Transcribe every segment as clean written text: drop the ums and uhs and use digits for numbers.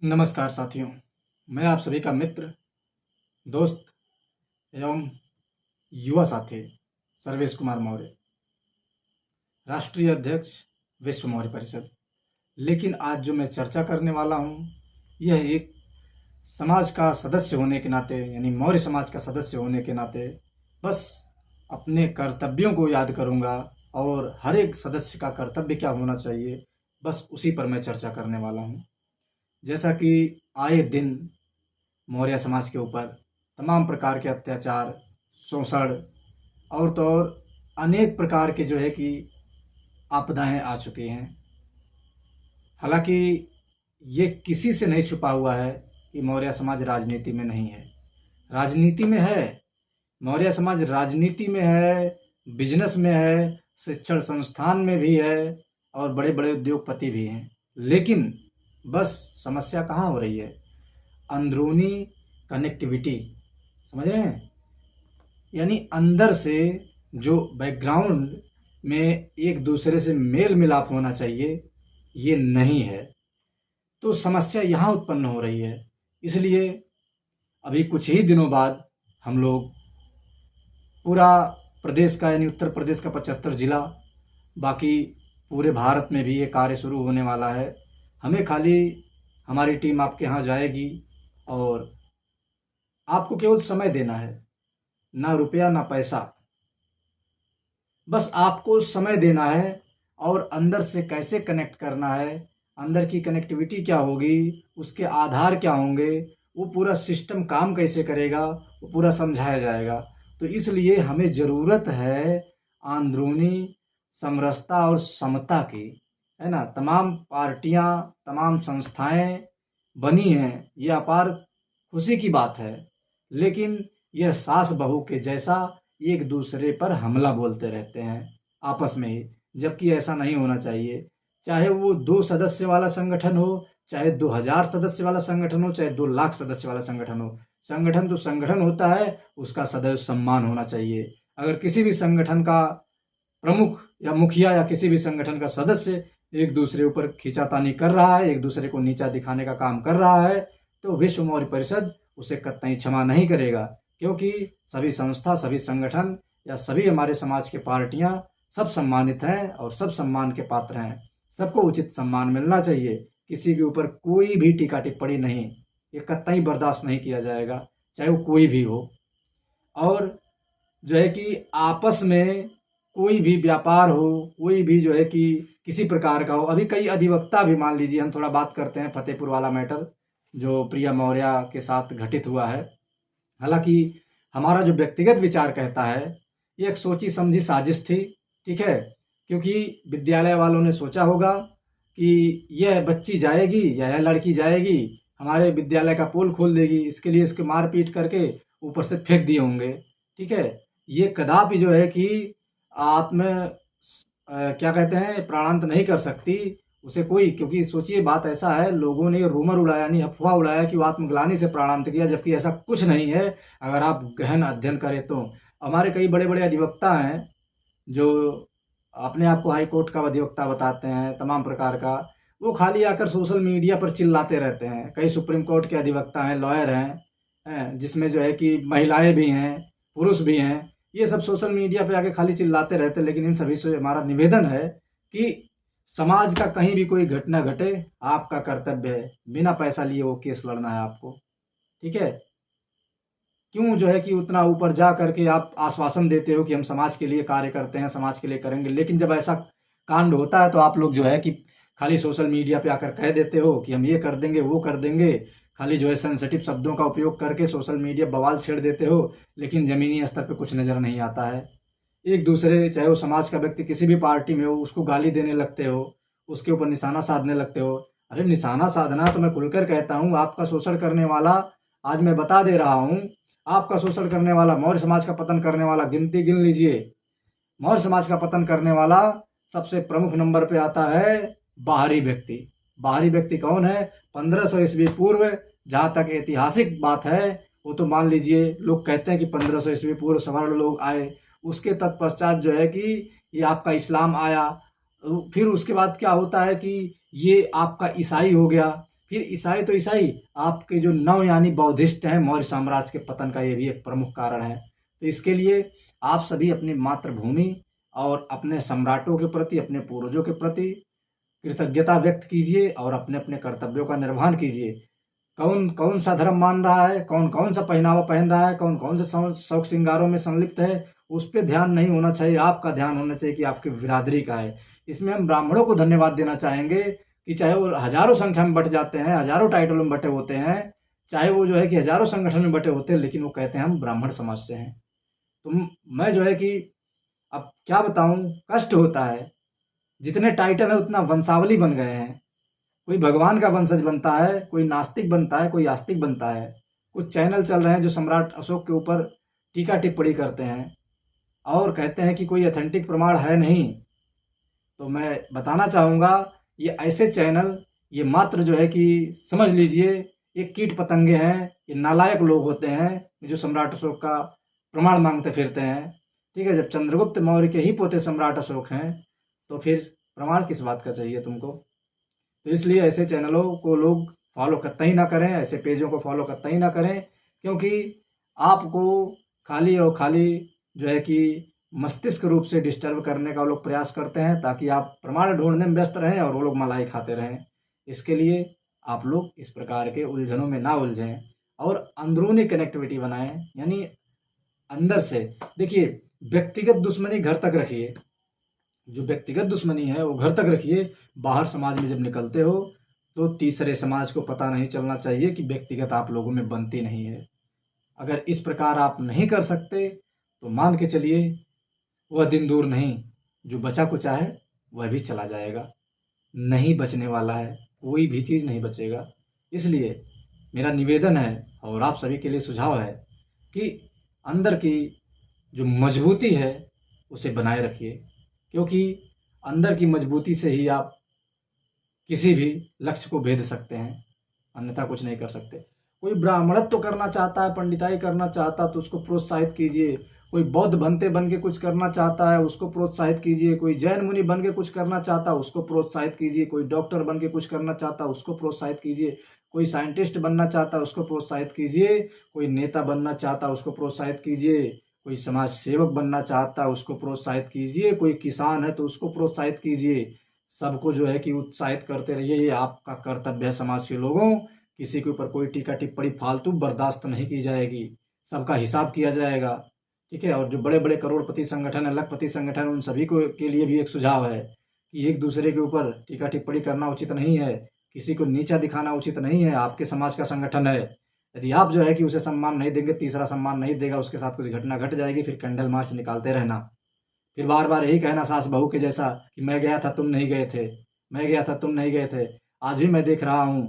नमस्कार साथियों, मैं आप सभी का मित्र, दोस्त एवं युवा साथी सर्वेश कुमार मौर्य, राष्ट्रीय अध्यक्ष विश्व मौर्य परिषद। लेकिन आज जो मैं चर्चा करने वाला हूँ, यह एक समाज का सदस्य होने के नाते, यानी मौर्य समाज का सदस्य होने के नाते बस अपने कर्तव्यों को याद करूँगा और हर एक सदस्य का कर्तव्य क्या होना चाहिए, बस उसी पर मैं चर्चा करने वाला हूँ। जैसा कि आए दिन मौर्य समाज के ऊपर तमाम प्रकार के अत्याचार, शोषण और तो और अनेक प्रकार के जो है कि आपदाएं आ चुकी हैं। हालांकि ये किसी से नहीं छुपा हुआ है कि मौर्य समाज राजनीति में नहीं है। राजनीति में है, मौर्य समाज राजनीति में है, बिजनेस में है, शिक्षण संस्थान में भी है और बड़े बड़े उद्योगपति भी हैं। लेकिन बस समस्या कहाँ हो रही है? अंदरूनी कनेक्टिविटी, समझ रहे हैं? यानी अंदर से जो बैकग्राउंड में एक दूसरे से मेल मिलाप होना चाहिए, ये नहीं है। तो समस्या यहाँ उत्पन्न हो रही है। इसलिए अभी कुछ ही दिनों बाद हम लोग पूरा प्रदेश का, यानी उत्तर प्रदेश का 75 जिला, बाकी पूरे भारत में भी ये कार्य शुरू होने वाला है। हमें खाली हमारी टीम आपके यहाँ जाएगी और आपको केवल समय देना है, ना रुपया ना पैसा। बस आपको समय देना है और अंदर से कैसे कनेक्ट करना है, अंदर की कनेक्टिविटी क्या होगी, उसके आधार क्या होंगे, वो पूरा सिस्टम काम कैसे करेगा, वो पूरा समझाया जाएगा। तो इसलिए हमें ज़रूरत है अंदरूनी समरसता और समता की, है ना। तमाम पार्टियां, तमाम संस्थाएं बनी हैं, ये अपार खुशी की बात है। लेकिन यह सास बहू के जैसा एक दूसरे पर हमला बोलते रहते हैं आपस में ही, जबकि ऐसा नहीं होना चाहिए। चाहे वो 2 सदस्य वाला संगठन हो, चाहे 2000 सदस्य वाला संगठन हो, चाहे 2 लाख सदस्य वाला संगठन हो, संगठन तो संगठन होता है, उसका सदैव सम्मान होना चाहिए। अगर किसी भी संगठन का प्रमुख या मुखिया या किसी भी संगठन का सदस्य एक दूसरे ऊपर खींचातानी कर रहा है, एक दूसरे को नीचा दिखाने का काम कर रहा है, तो विश्व मौर्य परिषद उसे कतई क्षमा नहीं करेगा। क्योंकि सभी संस्था, सभी संगठन या सभी हमारे समाज के पार्टियां सब सम्मानित हैं और सब सम्मान के पात्र हैं। सबको उचित सम्मान मिलना चाहिए। किसी के ऊपर कोई भी टीका टिप्पणी नहीं, ये कतई बर्दाश्त नहीं किया जाएगा, चाहे वो कोई भी हो। और जो है कि आपस में कोई भी व्यापार हो, कोई भी जो है कि किसी प्रकार का हो, अभी कई अधिवक्ता भी, मान लीजिए हम थोड़ा बात करते हैं फतेहपुर वाला मैटर जो प्रिया मौर्य के साथ घटित हुआ है। हालांकि हमारा जो व्यक्तिगत विचार कहता है, ये एक सोची समझी साजिश थी, ठीक है। क्योंकि विद्यालय वालों ने सोचा होगा कि यह बच्ची जाएगी या यह लड़की जाएगी, हमारे विद्यालय का पोल खोल देगी, इसके लिए इसके मारपीट करके ऊपर से फेंक दिए होंगे, ठीक है। ये कदापि जो है कि क्या कहते हैं, प्राणांत नहीं कर सकती उसे कोई। क्योंकि सोचिए, बात ऐसा है, लोगों ने रूमर उड़ाया, नहीं अफवाह उड़ाया कि वो आत्मग्लानि से प्राणांत किया, जबकि ऐसा कुछ नहीं है। अगर आप गहन अध्ययन करें तो हमारे कई बड़े बड़े अधिवक्ता हैं जो अपने आप को हाई कोर्ट का अधिवक्ता बताते हैं, तमाम प्रकार का, वो खाली आकर सोशल मीडिया पर चिल्लाते रहते हैं। कई सुप्रीम कोर्ट के अधिवक्ता हैं, लॉयर हैं, जिसमें जो है कि महिलाएं भी हैं, पुरुष भी हैं। ये सब सोशल मीडिया पे आके खाली चिल्लाते रहते हैं। लेकिन इन सभी से हमारा निवेदन है कि समाज का कहीं भी कोई घटना घटे, आपका कर्तव्य है बिना पैसा लिए वो केस लड़ना है आपको, ठीक है। क्यों जो है कि उतना ऊपर जा करके आप आश्वासन देते हो कि हम समाज के लिए कार्य करते हैं, समाज के लिए करेंगे, लेकिन जब ऐसा कांड होता है तो आप लोग जो है कि खाली सोशल मीडिया पे आकर कह देते हो कि हम ये कर देंगे, वो कर देंगे। खाली जो है सेंसिटिव शब्दों का उपयोग करके सोशल मीडिया बवाल छेड़ देते हो, लेकिन ज़मीनी स्तर पे कुछ नज़र नहीं आता है। एक दूसरे, चाहे वो समाज का व्यक्ति किसी भी पार्टी में हो, उसको गाली देने लगते हो, उसके ऊपर निशाना साधने लगते हो। अरे निशाना साधना तो मैं खुलकर कहता हूँ, आपका शोषण करने वाला, आज मैं बता दे रहा हूँ, आपका शोषण करने वाला, मौर्य समाज का पतन करने वाला, गिनती गिन लीजिए। मौर्य समाज का पतन करने वाला सबसे प्रमुख नंबर पे आता है बाहरी व्यक्ति। बाहरी व्यक्ति कौन है? 1500 ईस्वी पूर्व, जहाँ तक ऐतिहासिक बात है, वो तो मान लीजिए लोग कहते हैं कि 1500 ईस्वी पूर्व सवर्ण लोग आए। उसके तत्पश्चात जो है कि ये आपका इस्लाम आया। फिर उसके बाद क्या होता है कि ये आपका ईसाई हो गया। फिर ईसाई तो ईसाई, आपके जो नवयानी बौद्धिस्ट हैं, मौर्य साम्राज्य के पतन का ये भी एक प्रमुख कारण है। तो इसके लिए आप सभी अपनी मातृभूमि और अपने सम्राटों के प्रति, अपने पूर्वजों के प्रति कृतज्ञता व्यक्त कीजिए और अपने अपने कर्तव्यों का निर्वहन कीजिए। कौन कौन सा धर्म मान रहा है, कौन कौन सा पहनावा पहन रहा है, कौन कौन से शौक श्रृंगारों में संलिप्त है, उस पर ध्यान नहीं होना चाहिए। आपका ध्यान होना चाहिए कि आपकी बिरादरी का है। इसमें हम ब्राह्मणों को धन्यवाद देना चाहेंगे कि चाहे वो हजारों संख्या में बट जाते हैं, हजारों टाइटलों में बटे होते हैं, चाहे वो जो है कि हजारों संगठन में बटे होते हैं, लेकिन वो कहते हैं हम ब्राह्मण समाज से हैं। तो मैं जो है कि अब क्या बताऊं, कष्ट होता है। जितने टाइटल है उतना वंशावली बन गए हैं। कोई भगवान का वंशज बनता है, कोई नास्तिक बनता है, कोई आस्तिक बनता है। कुछ चैनल चल रहे हैं जो सम्राट अशोक के ऊपर टीका टिप्पणी करते हैं और कहते हैं कि कोई ऑथेंटिक प्रमाण है नहीं। तो मैं बताना चाहूँगा, ये ऐसे चैनल, ये मात्र जो है कि समझ लीजिए ये कीट पतंगे हैं, ये नालायक लोग होते हैं जो सम्राट अशोक का प्रमाण मांगते फिरते हैं। ठीक है, जब चंद्रगुप्त मौर्य के ही पोते सम्राट अशोक हैं तो फिर प्रमाण किस बात का चाहिए तुमको। तो इसलिए ऐसे चैनलों को लोग फॉलो कतई ना करें, ऐसे पेजों को फॉलो कतई ना करें, क्योंकि आपको खाली और खाली जो है कि मस्तिष्क रूप से डिस्टर्ब करने का वो लोग प्रयास करते हैं, ताकि आप प्रमाण ढूंढने में व्यस्त रहें और वो लोग मलाई खाते रहें। इसके लिए आप लोग इस प्रकार के उलझनों में ना उलझें और अंदरूनी कनेक्टिविटी बनाएं, यानी अंदर से। देखिए, व्यक्तिगत दुश्मनी घर तक रखिए, जो व्यक्तिगत दुश्मनी है वो घर तक रखिए। बाहर समाज में जब निकलते हो तो तीसरे समाज को पता नहीं चलना चाहिए कि व्यक्तिगत आप लोगों में बनती नहीं है। अगर इस प्रकार आप नहीं कर सकते तो मान के चलिए वह दिन दूर नहीं, जो बचा कुचा है वह भी चला जाएगा। नहीं बचने वाला है, कोई भी चीज़ नहीं बचेगा। इसलिए मेरा निवेदन है और आप सभी के लिए सुझाव है कि अंदर की जो मजबूती है उसे बनाए रखिए, क्योंकि अंदर की मजबूती से ही आप किसी भी लक्ष्य को भेद सकते हैं, अन्यथा कुछ नहीं कर सकते। कोई ब्राह्मणत्व करना चाहता है, पंडिताई करना चाहता है तो उसको प्रोत्साहित कीजिए। कोई बौद्ध बनते बन के कुछ करना चाहता है उसको प्रोत्साहित कीजिए। कोई जैन मुनि बन के कुछ करना चाहता है उसको प्रोत्साहित कीजिए। कोई डॉक्टर बन के कुछ करना चाहता है उसको प्रोत्साहित कीजिए। कोई साइंटिस्ट बनना चाहता है उसको प्रोत्साहित कीजिए। कोई नेता बनना चाहता है उसको प्रोत्साहित कीजिए। कोई समाज सेवक बनना चाहता है उसको प्रोत्साहित कीजिए। कोई किसान है तो उसको प्रोत्साहित कीजिए। सबको जो है कि उत्साहित करते रहिए, ये आपका कर्तव्य है। समाज के लोगों, किसी के ऊपर कोई टीका टिप्पणी फालतू बर्दाश्त नहीं की जाएगी, सबका हिसाब किया जाएगा। ठीक है, और जो बड़े बड़े करोड़पति संगठन है, लखपति संगठन, उन सभी को के लिए भी एक सुझाव है कि एक दूसरे के ऊपर टीका टिप्पणी करना उचित नहीं है, किसी को नीचा दिखाना उचित नहीं है। आपके समाज का संगठन है, यदि आप जो है कि उसे सम्मान नहीं देंगे, तीसरा सम्मान नहीं देगा, उसके साथ कुछ घटना घट जाएगी, फिर कैंडल मार्च निकालते रहना, फिर बार बार यही कहना सास बहू के जैसा कि मैं गया था तुम नहीं गए थे, मैं गया था तुम नहीं गए थे। आज भी मैं देख रहा हूँ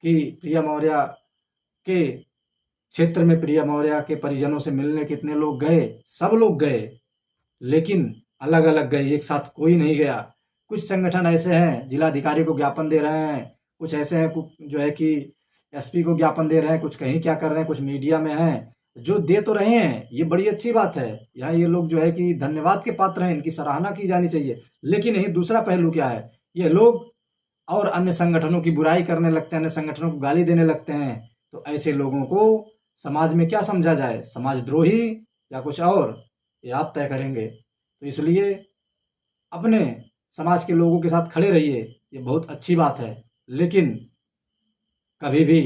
कि प्रिया मौर्य के क्षेत्र में प्रिया मौर्य के परिजनों से मिलने कितने लोग गए, सब लोग गए, लेकिन अलग अलग गए, एक साथ कोई नहीं गया। कुछ संगठन ऐसे हैं जिलाधिकारी को ज्ञापन दे रहे हैं, कुछ ऐसे हैं जो है कि एसपी को ज्ञापन दे रहे हैं, कुछ कहीं क्या कर रहे हैं, कुछ मीडिया में हैं। जो दे तो रहे हैं, ये बड़ी अच्छी बात है, यहाँ ये लोग जो है कि धन्यवाद के पात्र हैं, इनकी सराहना की जानी चाहिए। लेकिन यही दूसरा पहलू क्या है, ये लोग और अन्य संगठनों की बुराई करने लगते हैं, अन्य संगठनों को गाली देने लगते हैं। तो ऐसे लोगों को समाज में क्या समझा जाए, समाजद्रोही या कुछ और, ये आप तय करेंगे। तो इसलिए अपने समाज के लोगों के साथ खड़े रहिए, ये बहुत अच्छी बात है, लेकिन कभी भी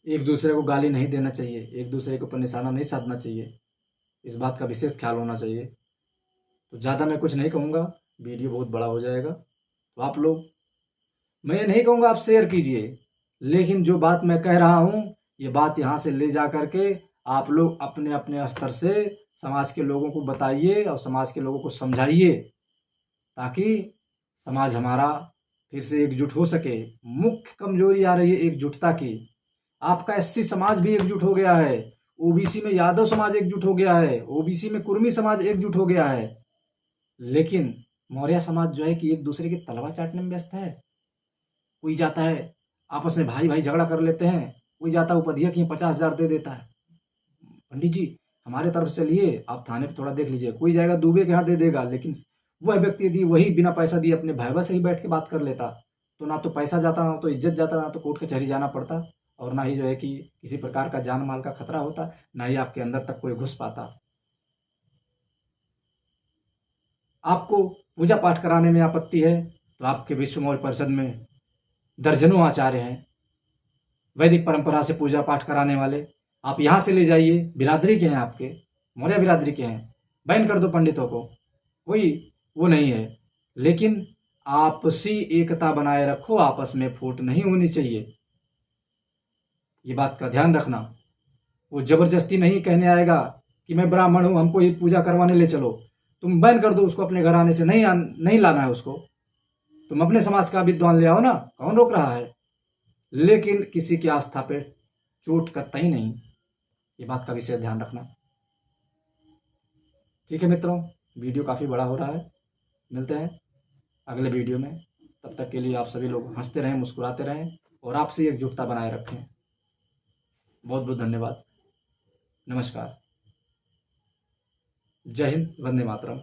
एक दूसरे को गाली नहीं देना चाहिए, एक दूसरे के ऊपर निशाना नहीं साधना चाहिए, इस बात का विशेष ख्याल होना चाहिए। तो ज़्यादा मैं कुछ नहीं कहूँगा, वीडियो बहुत बड़ा हो जाएगा। तो आप लोग, मैं ये नहीं कहूँगा आप शेयर कीजिए, लेकिन जो बात मैं कह रहा हूँ, ये बात यहाँ से ले जा करके आप लोग अपने अपने स्तर से समाज के लोगों को बताइए और समाज के लोगों को समझाइए, ताकि समाज हमारा फिर से एकजुट हो सके। मुख्य कमजोरी आ रही है एकजुटता की। आपका एससी समाज भी एकजुट हो गया है, ओबीसी में यादव समाज एकजुट हो गया है, ओबीसी में कुर्मी समाज एकजुट हो गया है, लेकिन मौर्य समाज जो है कि एक दूसरे की तलवा चाटने में व्यस्त है। कोई जाता है, आपस में भाई भाई झगड़ा कर लेते हैं, कोई जाता है उपधिया की 50,000 दे देता है, पंडित जी हमारे तरफ से लिए, आप थाने पे थोड़ा देख लीजिए। कोई जाएगा दुबे के यहाँ दे देगा, लेकिन वह व्यक्ति यदि वही बिना पैसा दिए अपने भाईवा से ही बैठ के बात कर लेता, तो ना तो पैसा जाता, ना तो इज्जत जाता, ना तो कोर्ट कचहरी जाना पड़ता, और ना ही जो है कि किसी प्रकार का जान माल का खतरा होता, ना ही आपके अंदर तक कोई घुस पाता। आपको पूजा पाठ कराने में आपत्ति है तो आपके विश्व मौर्य परिषद में दर्जनों आचार्य हैं वैदिक परंपरा से पूजा पाठ कराने वाले। आप यहाँ से ले जाइए, बिरादरी के हैं आपके, मौर्य बिरादरी के हैं, बैन कर दो पंडितों को, कोई वो नहीं है। लेकिन आपसी एकता बनाए रखो, आपस में फूट नहीं होनी चाहिए, ये बात का ध्यान रखना। वो जबरदस्ती नहीं कहने आएगा कि मैं ब्राह्मण हूँ, हमको ये पूजा करवाने ले चलो, तुम बैन कर दो उसको, अपने घर आने से नहीं लाना है उसको। तुम अपने समाज का विद्वान ले आओ ना, कौन रोक रहा है? लेकिन किसी की आस्था पे चोट कतई नहीं, ये बात का विशेष ध्यान रखना। ठीक है मित्रों, वीडियो काफ़ी बड़ा हो रहा है, मिलते हैं अगले वीडियो में। तब तक के लिए आप सभी लोग हंसते रहें, मुस्कुराते रहें और आपसी एकजुटता बनाए रखें। बहुत बहुत धन्यवाद। नमस्कार। जय हिंद, वंदे मातरम।